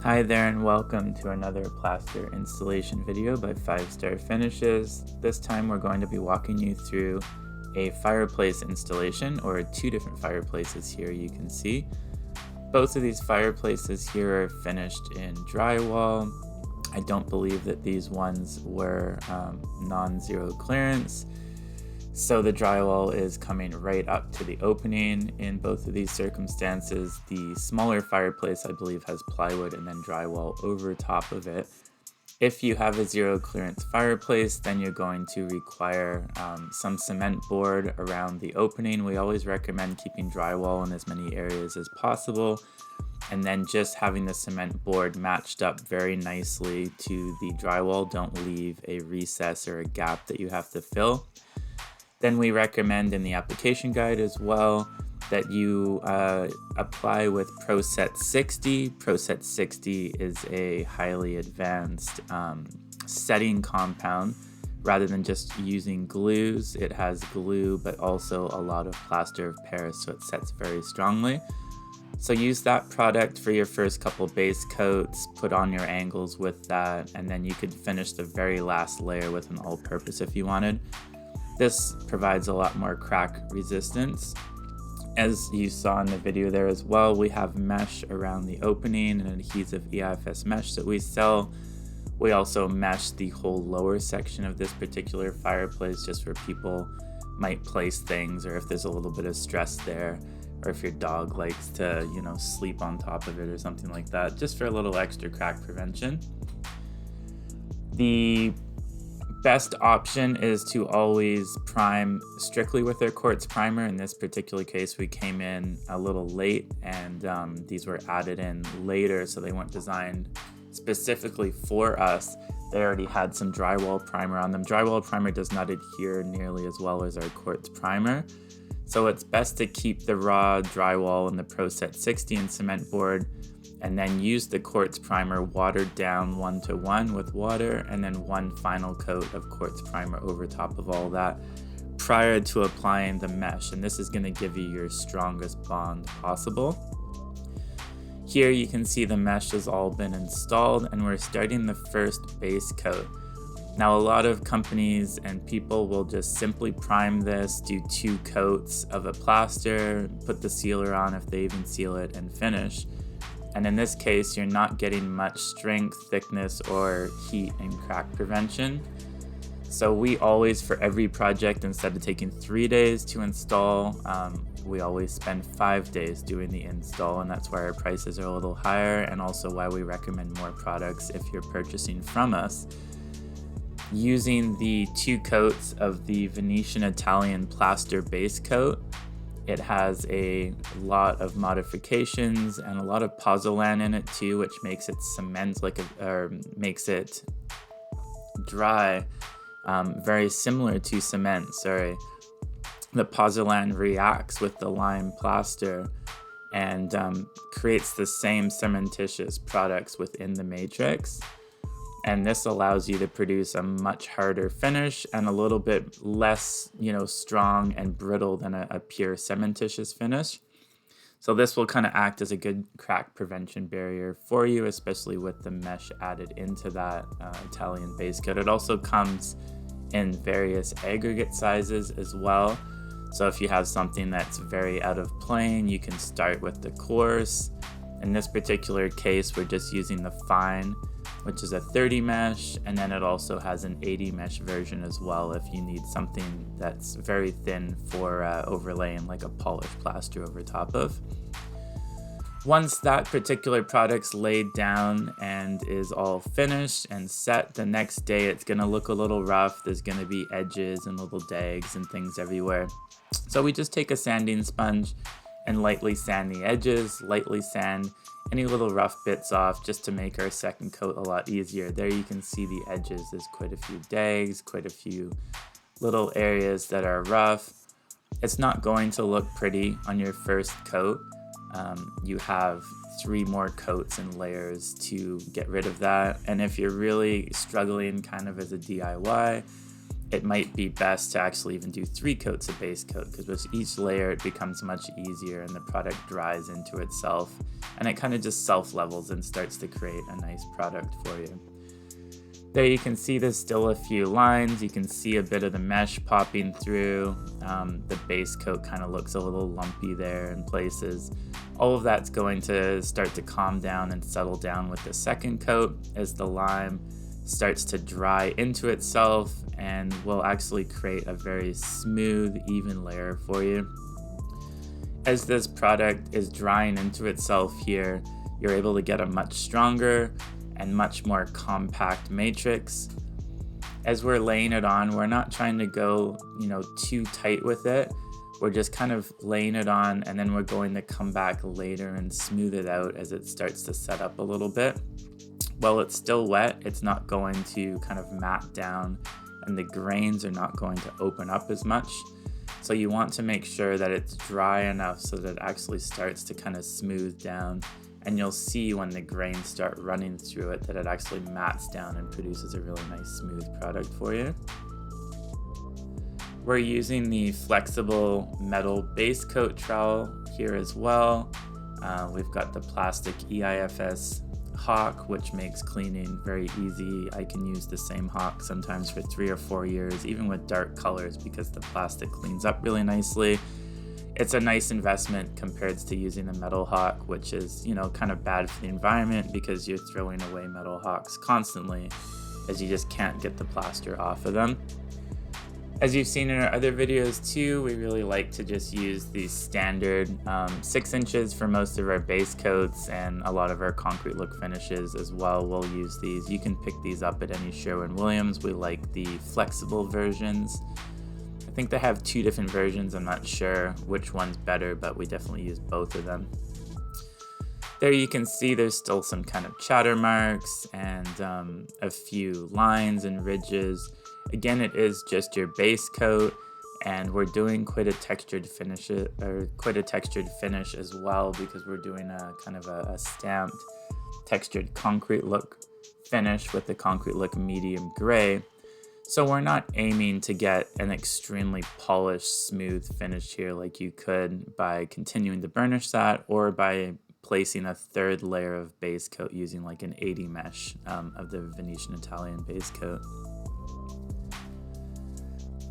Hi there and welcome to another plaster installation video by 5StarFinishes. This time we're going to be walking you through a fireplace installation, or two different fireplaces here you can see. Both of these fireplaces here are finished in drywall. I don't believe that these ones were non-zero clearance. So the drywall is coming right up to the opening in both of these circumstances. The smaller fireplace, I believe, has plywood and then drywall over top of it. If you have a zero clearance fireplace, then you're going to require some cement board around the opening. We always recommend keeping drywall in as many areas as possible, and then just having the cement board matched up very nicely to the drywall. Don't leave a recess or a gap that you have to fill. Then we recommend in the application guide as well that you apply with Proset 60. Proset 60 is a highly advanced setting compound. Rather than just using glues, it has glue but also a lot of plaster of Paris, so it sets very strongly. So use that product for your first couple base coats, put on your angles with that, and then you could finish the very last layer with an all-purpose if you wanted. This provides a lot more crack resistance. As you saw in the video there as well, we have mesh around the opening, an adhesive EIFS mesh that we sell. We also mesh the whole lower section of this particular fireplace just where people might place things, or if there's a little bit of stress there, or if your dog likes to, sleep on top of it or something like that, just for a little extra crack prevention. The best option is to always prime strictly with their quartz primer. In this particular case, we came in a little late, and these were added in later, so they weren't designed specifically for us. They already had some drywall primer on them. Drywall primer does not adhere nearly as well as our quartz primer, so it's best to keep the raw drywall in the Proset 60 and cement board, and then use the quartz primer watered down 1:1 with water, and then one final coat of quartz primer over top of all that prior to applying the mesh. And this is going to give you your strongest bond possible. Here you can see the mesh has all been installed, and we're starting the first base coat. Now, a lot of companies and people will just simply prime this, do 2 coats of a plaster, put the sealer on if they even seal it, and finish. And in this case, you're not getting much strength, thickness, or heat and crack prevention. So we always, for every project, instead of taking 3 days to install, we always spend 5 days doing the install, and that's why our prices are a little higher, and also why we recommend more products if you're purchasing from us. Using the 2 coats of the Venetian Italian plaster base coat, it has a lot of modifications and a lot of pozzolan in it too, which makes it cement makes it dry, very similar to cement. The pozzolan reacts with the lime plaster and creates the same cementitious products within the matrix. And this allows you to produce a much harder finish and a little bit less, strong and brittle than a pure cementitious finish. So this will kind of act as a good crack prevention barrier for you, especially with the mesh added into that Italian base coat. It also comes in various aggregate sizes as well. So if you have something that's very out of plane, you can start with the coarse. In this particular case, we're just using the fine, which is a 30 mesh, and then it also has an 80 mesh version as well if you need something that's very thin for overlaying like a polished plaster over top of. Once that particular product's laid down and is all finished and set, the next day it's going to look a little rough. There's going to be edges and little dags and things everywhere. So we just take a sanding sponge and lightly sand the edges, lightly sand any little rough bits off, just to make our second coat a lot easier. There you can see the edges. There's quite a few dags, quite a few little areas that are rough. It's not going to look pretty on your first coat. You have 3 more coats and layers to get rid of that. And if you're really struggling kind of as a DIY, it might be best to actually even do 3 coats of base coat, because with each layer it becomes much easier and the product dries into itself, and it kind of just self-levels and starts to create a nice product for you. There you can see there's still a few lines. You can see a bit of the mesh popping through. The base coat kind of looks a little lumpy there in places. All of that's going to start to calm down and settle down with the second coat as the lime starts to dry into itself and will actually create a very smooth, even layer for you. As this product is drying into itself here, you're able to get a much stronger and much more compact matrix. As we're laying it on, we're not trying to go, too tight with it. We're just kind of laying it on, and then we're going to come back later and smooth it out as it starts to set up a little bit. While it's still wet, it's not going to kind of mat down, and the grains are not going to open up as much. So you want to make sure that it's dry enough so that it actually starts to kind of smooth down. And you'll see when the grains start running through it that it actually mats down and produces a really nice smooth product for you. We're using the flexible metal base coat trowel here as well. We've got the plastic EIFS hawk, which makes cleaning very easy. I can use the same hawk sometimes for 3 or 4 years, even with dark colors, because the plastic cleans up really nicely. It's a nice investment compared to using the metal hawk, which is, kind of bad for the environment because you're throwing away metal hawks constantly as you just can't get the plaster off of them. As you've seen in our other videos too, we really like to just use these standard 6 inches for most of our base coats, and a lot of our concrete look finishes as well. We'll use these. You can pick these up at any Sherwin-Williams. We like the flexible versions. I think they have 2 different versions. I'm not sure which one's better, but we definitely use both of them. There you can see there's still some kind of chatter marks and a few lines and ridges. Again, it is just your base coat, and we're doing quite a textured finish as well, because we're doing a kind of a stamped textured concrete look finish with the concrete look medium gray. So we're not aiming to get an extremely polished, smooth finish here like you could by continuing to burnish that, or by placing a 3rd layer of base coat using like an 80 mesh of the Venetian Italian base coat.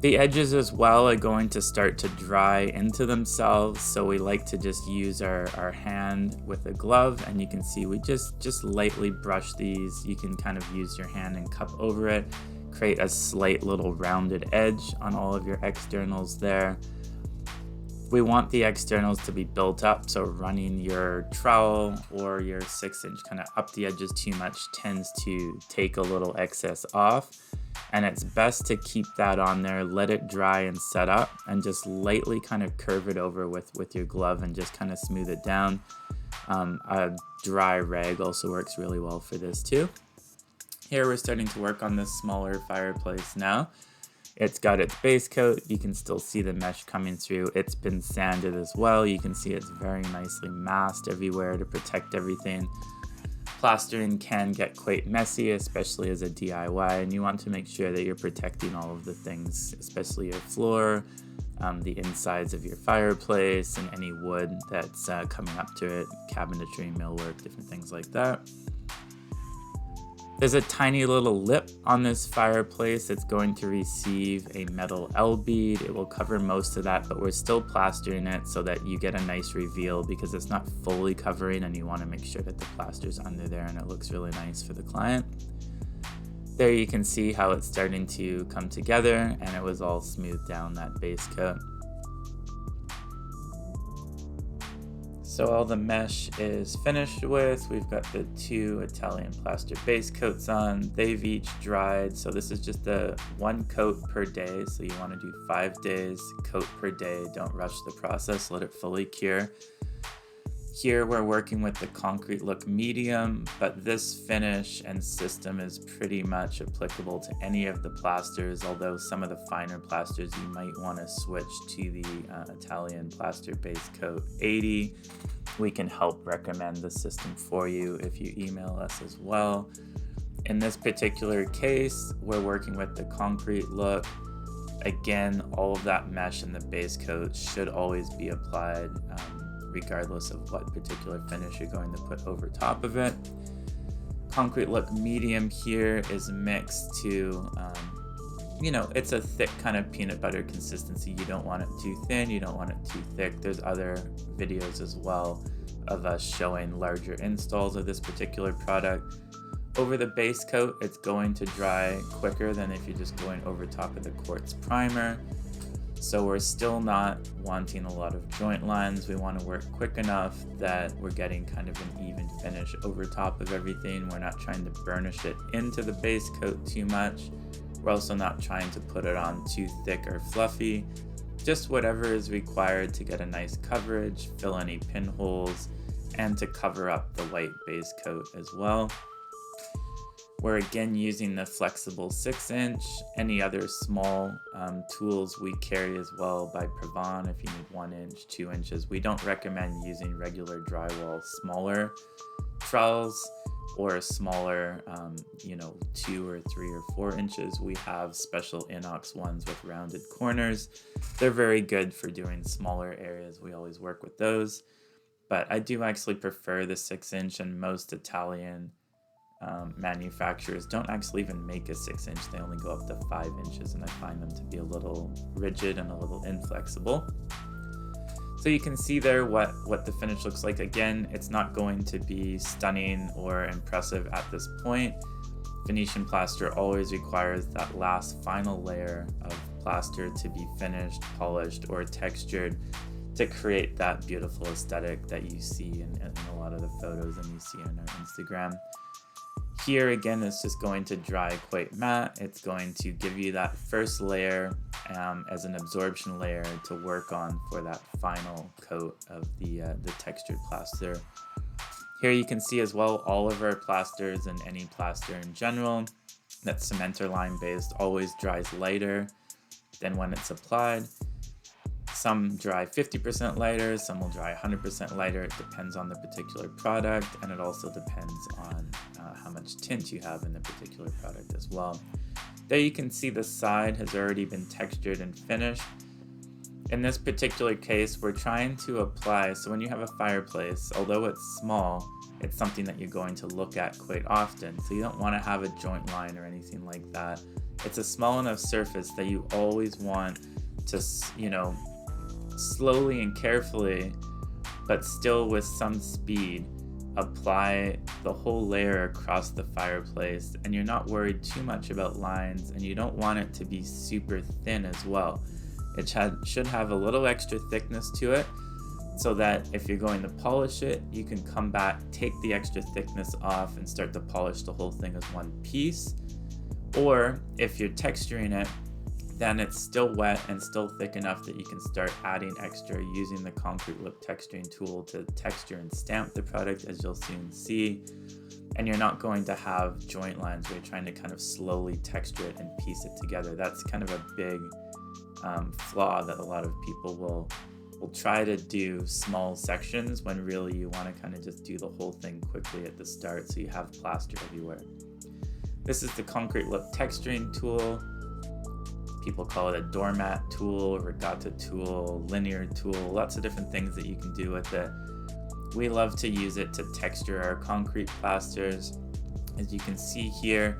The edges as well are going to start to dry into themselves, so we like to just use our hand with a glove, and you can see we just lightly brush these. You can kind of use your hand and cup over it, create a slight little rounded edge on all of your externals there. We want the externals to be built up, so running your trowel or your 6-inch kind of up the edges too much tends to take a little excess off. And it's best to keep that on there, let it dry and set up, and just lightly kind of curve it over with your glove and just kind of smooth it down. A dry rag also works really well for this too. Here we're starting to work on this smaller fireplace now. It's got its base coat. You can still see the mesh coming through. It's been sanded as well. You can see it's very nicely masked everywhere to protect everything. Plastering can get quite messy, especially as a DIY, and you want to make sure that you're protecting all of the things, especially your floor, the insides of your fireplace, and any wood that's coming up to it, cabinetry, millwork, different things like that. There's a tiny little lip on this fireplace. It's going to receive a metal L bead. It will cover most of that, but we're still plastering it so that you get a nice reveal, because it's not fully covering and you want to make sure that the plaster's under there and it looks really nice for the client. There you can see how it's starting to come together, and it was all smoothed down, that base coat. So all the mesh is finished with. We've got the 2 Italian plaster base coats on. They've each dried. So this is just a 1 coat per day. So you want to do 5 days, coat per day. Don't rush the process, let it fully cure. Here we're working with the concrete look medium, but this finish and system is pretty much applicable to any of the plasters, although some of the finer plasters you might want to switch to the Italian plaster base coat 80. We can help recommend the system for you if you email us as well. In this particular case, we're working with the concrete look. Again, all of that mesh in the base coat should always be applied, regardless of what particular finish you're going to put over top of it. Concrete look medium here is mixed to, it's a thick kind of peanut butter consistency. You don't want it too thin, you don't want it too thick. There's other videos as well of us showing larger installs of this particular product. Over the base coat, it's going to dry quicker than if you're just going over top of the Quartz primer. So we're still not wanting a lot of joint lines. We want to work quick enough that we're getting kind of an even finish over top of everything. We're not trying to burnish it into the base coat too much. We're also not trying to put it on too thick or fluffy. Just whatever is required to get a nice coverage, fill any pinholes, and to cover up the white base coat as well. We're again using the flexible 6-inch. Any other small tools we carry as well by Proset if you need 1 inch, 2 inches. We don't recommend using regular drywall smaller trowels or smaller, 2 or 3 or 4 inches. We have special inox ones with rounded corners. They're very good for doing smaller areas. We always work with those. But I do actually prefer the 6-inch, and most Italian manufacturers don't actually even make a 6-inch. They only go up to 5 inches, and I find them to be a little rigid and a little inflexible. So you can see there what the finish looks like. Again, it's not going to be stunning or impressive at this point. Venetian plaster always requires that last final layer of plaster to be finished, polished, or textured to create that beautiful aesthetic that you see in a lot of the photos and you see on our Instagram. Here again, it's just going to dry quite matte. It's going to give you that first layer as an absorption layer to work on for that final coat of the textured plaster. Here you can see as well all of our plasters and any plaster in general that's cement or lime based always dries lighter than when it's applied. Some dry 50% lighter, some will dry 100% lighter. It depends on the particular product, and it also depends on how much tint you have in the particular product as well. There you can see the side has already been textured and finished. In this particular case, we're trying to apply, so when you have a fireplace, although it's small, it's something that you're going to look at quite often. So you don't want to have a joint line or anything like that. It's a small enough surface that you always want to, slowly and carefully, but still with some speed, apply the whole layer across the fireplace, and you're not worried too much about lines, and you don't want it to be super thin as well. It should have a little extra thickness to it, so that if you're going to polish it, you can come back, take the extra thickness off, and start to polish the whole thing as one piece. Or if you're texturing it, then it's still wet and still thick enough that you can start adding extra using the concrete lip texturing tool to texture and stamp the product, as you'll soon see. And you're not going to have joint lines where you're trying to kind of slowly texture it and piece it together. That's kind of a big flaw that a lot of people will try to do small sections when really you want to kind of just do the whole thing quickly at the start so you have plaster everywhere. This is the concrete lip texturing tool. People call it a doormat tool, regatta tool, linear tool, lots of different things that you can do with it. We love to use it to texture our concrete plasters. As you can see here,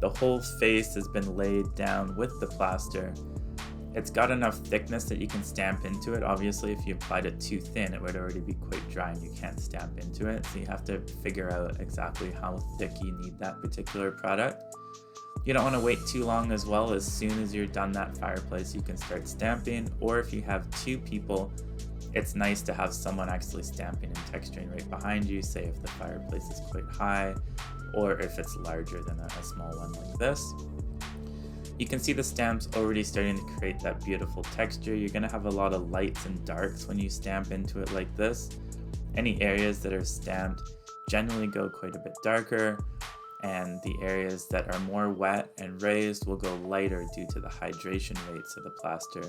the whole face has been laid down with the plaster. It's got enough thickness that you can stamp into it. Obviously, if you applied it too thin, it would already be quite dry and you can't stamp into it. So you have to figure out exactly how thick you need that particular product. You don't want to wait too long as well. As soon as you're done that fireplace, you can start stamping. Or if you have two people, it's nice to have someone actually stamping and texturing right behind you, say if the fireplace is quite high or if it's larger than a small one like this. You can see the stamps already starting to create that beautiful texture. You're going to have a lot of lights and darks when you stamp into it like this. Any areas that are stamped generally go quite a bit darker, and the areas that are more wet and raised will go lighter due to the hydration rates of the plaster.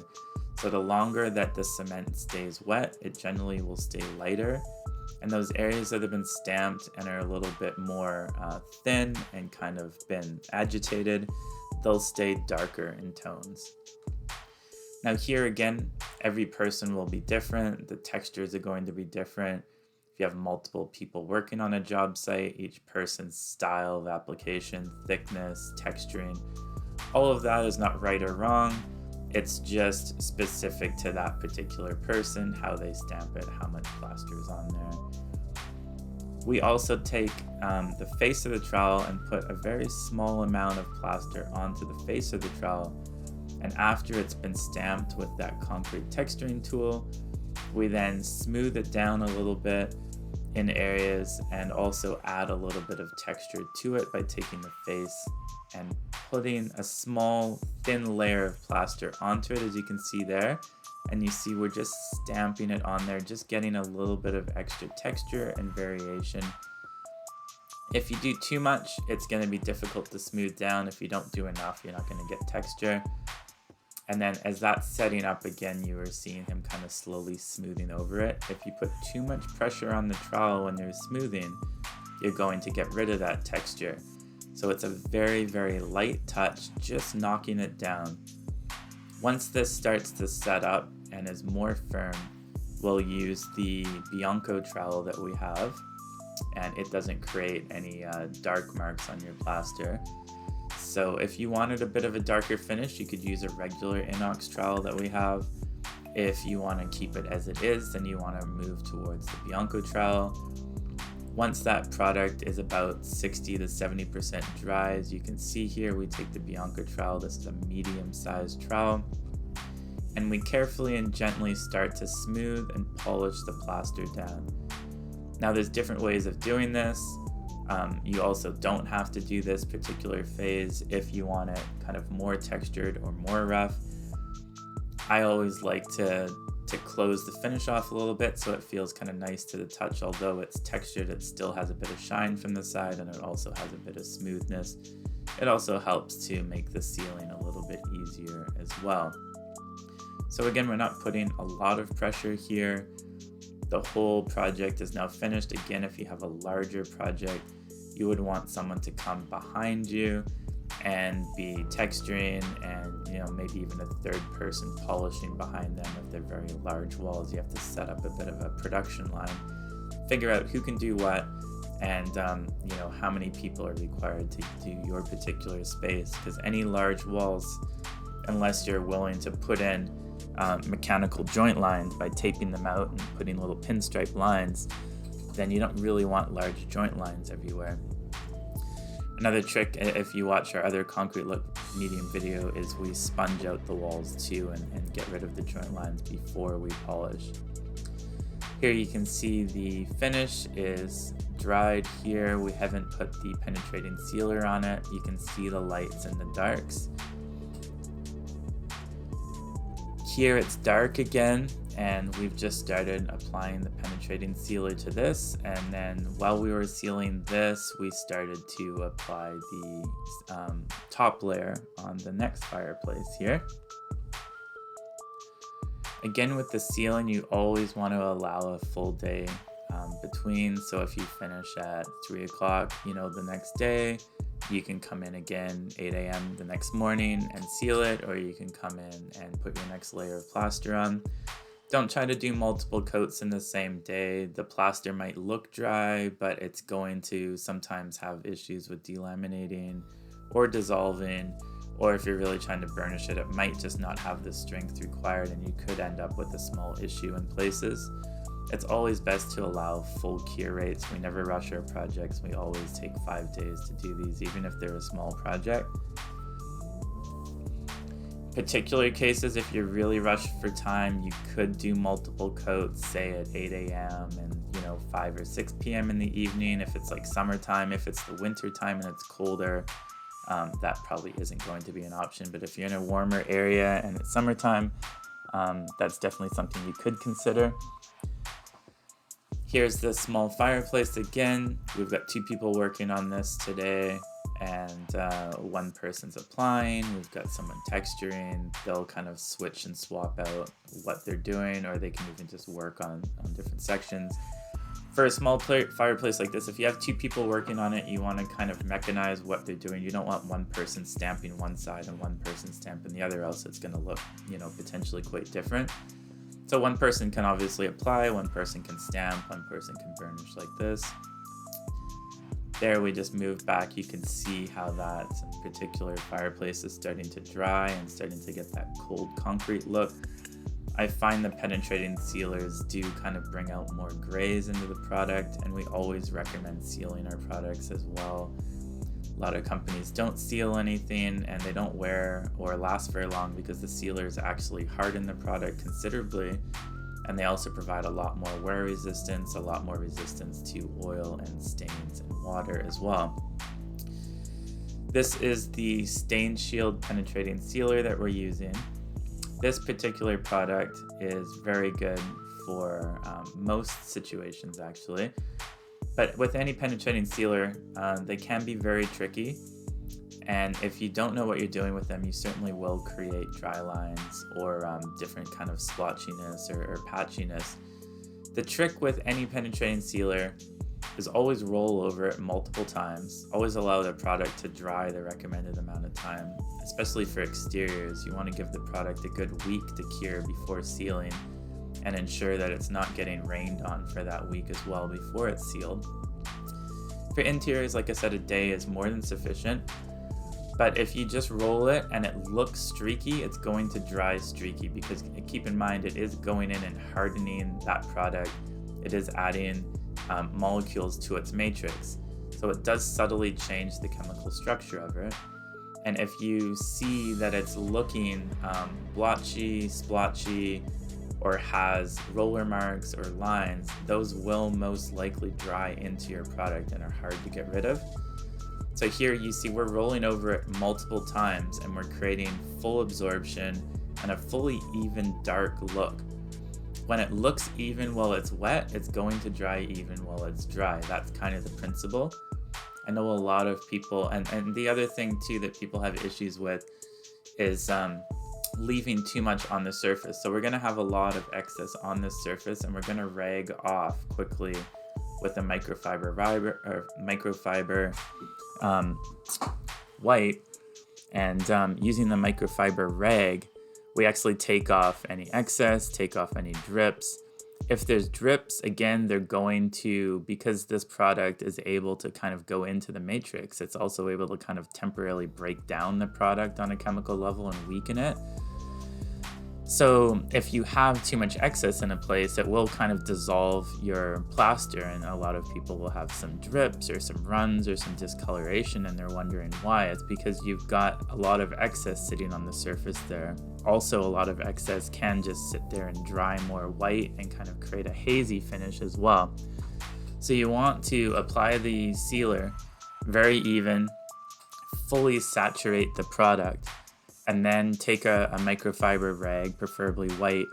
So the longer that the cement stays wet, it generally will stay lighter. And those areas that have been stamped and are a little bit more thin and kind of been agitated, they'll stay darker in tones. Now here again, every person will be different. The textures are going to be different. If you have multiple people working on a job site, each person's style of application, thickness, texturing, all of that is not right or wrong. It's just specific to that particular person, how they stamp it, how much plaster is on there. We also take the face of the trowel and put a very small amount of plaster onto the face of the trowel. And after it's been stamped with that concrete texturing tool, we then smooth it down a little bit in areas and also add a little bit of texture to it by taking the face and putting a small thin layer of plaster onto it, as you can see there. And you see we're just stamping it on there, just getting a little bit of extra texture and variation. If you do too much, it's going to be difficult to smooth down. If you don't do enough, you're not going to get texture. And then as that's setting up again, you are seeing him kind of slowly smoothing over it. If you put too much pressure on the trowel when you're smoothing, you're going to get rid of that texture. So it's a very, very light touch, just knocking it down. Once this starts to set up and is more firm, we'll use the Bianco trowel that we have, and it doesn't create any dark marks on your plaster. So if you wanted a bit of a darker finish, you could use a regular inox trowel that we have. If you want to keep it as it is, then you want to move towards the Bianco trowel. Once that product is about 60 to 70% dry, as you can see here, we take the Bianco trowel. This is a medium-sized trowel. And we carefully and gently start to smooth and polish the plaster down. Now there's different ways of doing this. You also don't have to do this particular phase if you want it kind of more textured or more rough. I always like to close the finish off a little bit so it feels kind of nice to the touch. Although it's textured, it still has a bit of shine from the side, and it also has a bit of smoothness. It also helps to make the sealing a little bit easier as well. So again, we're not putting a lot of pressure here. The whole project is now finished. Again, if you have a larger project, you would want someone to come behind you and be texturing, and maybe even a third person polishing behind them. If they're very large walls, you have to set up a bit of a production line, figure out who can do what, and how many people are required to do your particular space. Because any large walls, unless you're willing to put in mechanical joint lines by taping them out and putting little pinstripe lines, then you don't really want large joint lines everywhere. Another trick, if you watch our other concrete look medium video, is we sponge out the walls too and get rid of the joint lines before we polish. Here you can see the finish is dried here. We haven't put the penetrating sealer on it. You can see the lights and the darks. Here it's dark again, and we've just started applying the penetrating sealer to this, and then while we were sealing this, we started to apply the top layer on the next fireplace here. Again, with the sealing, you always want to allow a full day between. So if you finish at 3 o'clock, the next day, you can come in again 8 a.m. the next morning and seal it, or you can come in and put your next layer of plaster on. Don't try to do multiple coats in the same day. The plaster might look dry, but it's going to sometimes have issues with delaminating or dissolving, or if you're really trying to burnish it, it might just not have the strength required, and you could end up with a small issue in places. It's always best to allow full cure rates. We never rush our projects. We always take 5 days to do these, even if they're a small project. Particular cases, if you're really rushed for time, you could do multiple coats, say at 8 a.m. and 5 or 6 p.m. in the evening. If it's like summertime, if it's the winter time and it's colder, that probably isn't going to be an option. But if you're in a warmer area and it's summertime, that's definitely something you could consider. Here's the small fireplace again. We've got 2 people working on this today, and one person's applying. We've got someone texturing. They'll kind of switch and swap out what they're doing, or they can even just work on different sections. For a small fireplace like this, if you have 2 people working on it, you want to kind of mechanize what they're doing. You don't want one person stamping one side and one person stamping the other, else it's going to look, potentially quite different. So one person can obviously apply, one person can stamp, one person can burnish like this. There, we just move back. You can see how that particular fireplace is starting to dry and starting to get that cold concrete look. I find the penetrating sealers do kind of bring out more grays into the product, and we always recommend sealing our products as well. A lot of companies don't seal anything and they don't wear or last very long because the sealers actually harden the product considerably, and they also provide a lot more wear resistance, a lot more resistance to oil and stains and water as well. This is the Stain Shield penetrating sealer that we're using. This particular product is very good for most situations actually, but with any penetrating sealer, they can be very tricky, and if you don't know what you're doing with them, you certainly will create dry lines or different kind of splotchiness or patchiness. The trick with any penetrating sealer is always roll over it multiple times. Always allow the product to dry the recommended amount of time. Especially for exteriors, you want to give the product a good week to cure before sealing and ensure that it's not getting rained on for that week as well before it's sealed. For interiors, like I said, a day is more than sufficient, but if you just roll it and it looks streaky, it's going to dry streaky, because keep in mind it is going in and hardening that product. It is adding molecules to its matrix, so it does subtly change the chemical structure of it. And if you see that it's looking blotchy, splotchy, or has roller marks or lines, those will most likely dry into your product and are hard to get rid of. So here you see we're rolling over it multiple times and we're creating full absorption and a fully even dark look. When it looks even while it's wet, it's going to dry even while it's dry. That's kind of the principle. I know a lot of people, and the other thing too that people have issues with is leaving too much on the surface. So we're going to have a lot of excess on this surface, and we're going to rag off quickly with a microfiber white, and using the microfiber rag, we actually take off any excess, take off any drips. If there's drips, again, they're going to, because this product is able to kind of go into the matrix, it's also able to kind of temporarily break down the product on a chemical level and weaken it. So if you have too much excess in a place, it will kind of dissolve your plaster, and a lot of people will have some drips or some runs or some discoloration, and they're wondering why. It's because you've got a lot of excess sitting on the surface there. Also, a lot of excess can just sit there and dry more white and kind of create a hazy finish as well. So you want to apply the sealer very even, fully saturate the product, and then take a microfiber rag, preferably white,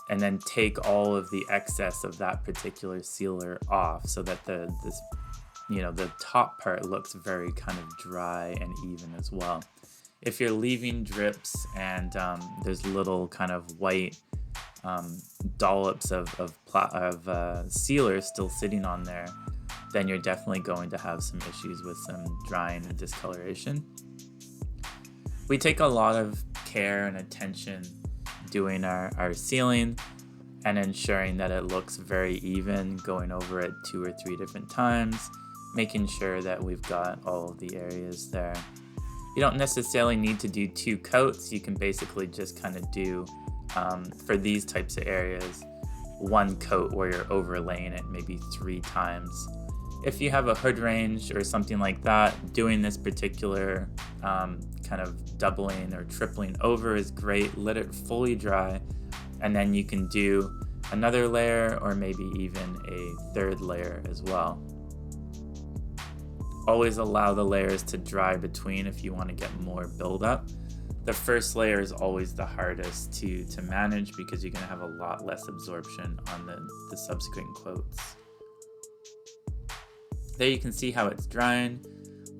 and then take all of the excess of that particular sealer off, so that the top part looks very kind of dry and even as well. If you're leaving drips and there's little kind of white dollops of sealer still sitting on there, then you're definitely going to have some issues with some drying and discoloration. We take a lot of care and attention doing our sealing and ensuring that it looks very even, going over it 2 or 3 different times, making sure that we've got all of the areas there. You don't necessarily need to do 2 coats. You can basically just kind of do, for these types of areas, 1 coat where you're overlaying it maybe 3 times. If you have a hood range or something like that, doing this particular kind of doubling or tripling over is great. Let it fully dry, and then you can do another layer or maybe even a 3rd layer as well. Always allow the layers to dry between if you want to get more buildup. The first layer is always the hardest to manage because you're going to have a lot less absorption on the subsequent coats. There you can see how it's drying.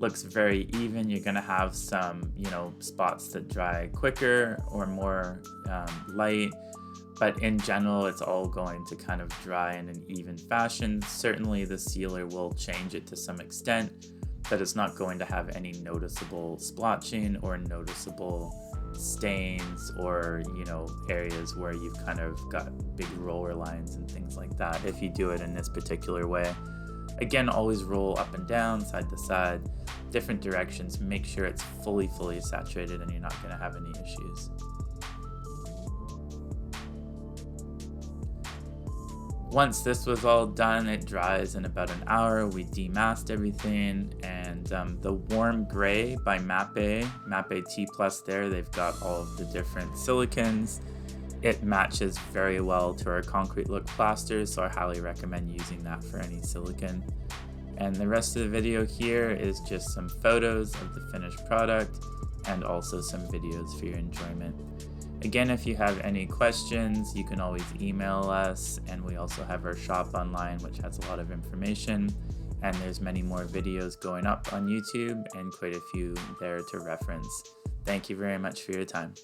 Looks very even. You're going to have some, spots that dry quicker or more light, But in general, it's all going to kind of dry in an even fashion. Certainly the sealer will change it to some extent, but it's not going to have any noticeable splotching or noticeable stains or, areas where you've kind of got big roller lines and things like that if you do it in this particular way. Again, always roll up and down, side to side, different directions. Make sure it's fully saturated and you're not going to have any issues. Once this was all done, it dries in about an hour. We demasked everything, and the warm gray by Mapei T Plus there, they've got all of the different silicons. It matches very well to our concrete look plasters, so I highly recommend using that for any silicon. And the rest of the video here is just some photos of the finished product and also some videos for your enjoyment. Again, if you have any questions, you can always email us, and we also have our shop online, which has a lot of information, and there's many more videos going up on YouTube and quite a few there to reference. Thank you very much for your time.